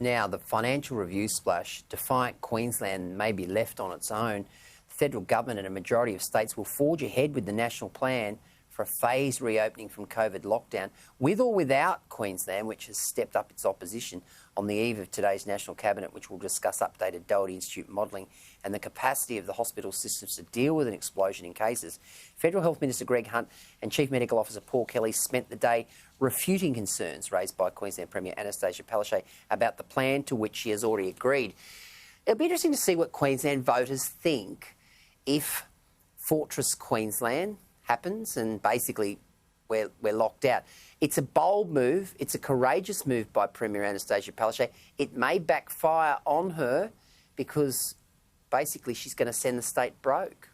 Now, the financial review splash, defiant Queensland may be left on its own. The federal government and a majority of states will forge ahead with the national plan for a phased reopening from COVID lockdown, with or without Queensland, which has stepped up its opposition on the eve of today's National Cabinet, which will discuss updated Doherty Institute modelling and the capacity of the hospital systems to deal with an explosion in cases. Federal Health Minister Greg Hunt and Chief Medical Officer Paul Kelly spent the day refuting concerns raised by Queensland Premier Annastacia Palaszczuk about the plan to which she has already agreed. It'll be interesting to see what Queensland voters think if Fortress Queensland happens and basically we're locked out. It's a bold move. It's a courageous move by Premier Annastacia Palaszczuk. It may backfire on her because basically she's going to send the state broke.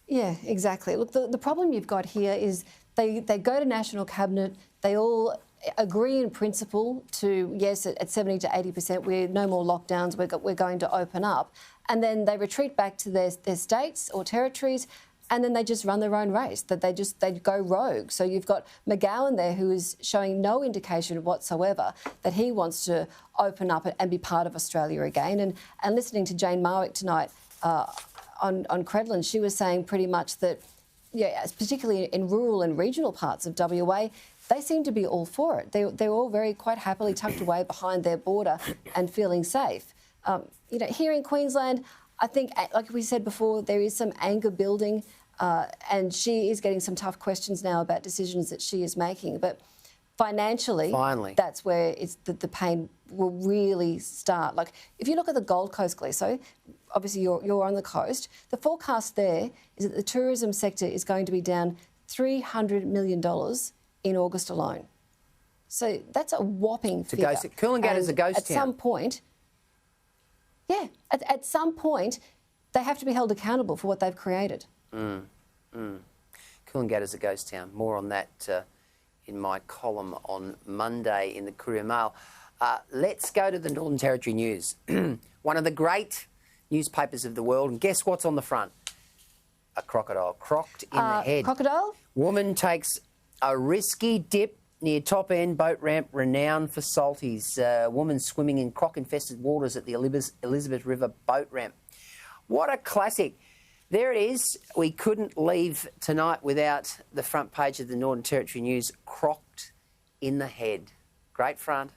Yeah, exactly. Look, the problem you've got here is they go to National Cabinet, they all agree in principle to, yes, at 70 to 80%, we're no more lockdowns, we're going to open up. And then they retreat back to their states or territories, and then they just run their own race, that they go rogue. So you've got McGowan there who is showing no indication whatsoever that he wants to open up and be part of Australia again. And listening to Jane Marwick tonight on Credlin, she was saying pretty much that, yeah, particularly in rural and regional parts of WA, they seem to be all for it. They're all quite happily tucked away behind their border and feeling safe. Here in Queensland, I think, like we said before, there is some anger building, and she is getting some tough questions now about decisions that she is making. But financially, that's where the pain will really start. Like, if you look at the Gold Coast, Gleeson, obviously you're on the coast, the forecast there is that the tourism sector is going to be down $300 million in August alone. So that's a whopping figure. Coolangatta is a ghost town. At some point, yeah, at some point, they have to be held accountable for what they've created. Coolangatta is a ghost town. More on that in my column on Monday in the Courier Mail. Let's go to the Northern Territory News. One of the great newspapers of the world. And guess what's on the front? A crocodile crocked in the head. Crocodile? Woman takes a risky dip near top-end boat ramp renowned for salties. Woman swimming in croc-infested waters at the Elizabeth River boat ramp. What a classic. There it is. We couldn't leave tonight without the front page of the Northern Territory News, crocked in the head. Great front.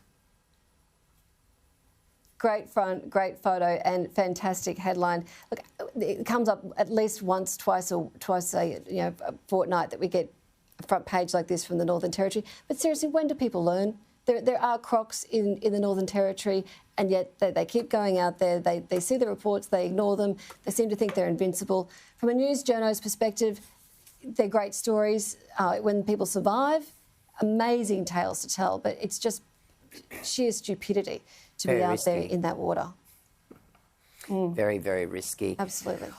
Great front, great photo, and fantastic headline. Look, it comes up at least twice a fortnight that we get a front page like this from the Northern Territory. But seriously, when do people learn? There are crocs in the Northern Territory, and yet they keep going out there. They see the reports, they ignore them. They seem to think they're invincible. From a news journo's perspective, they're great stories. When people survive, amazing tales to tell, but it's just sheer stupidity to be out there in that water. Very, very risky. Absolutely.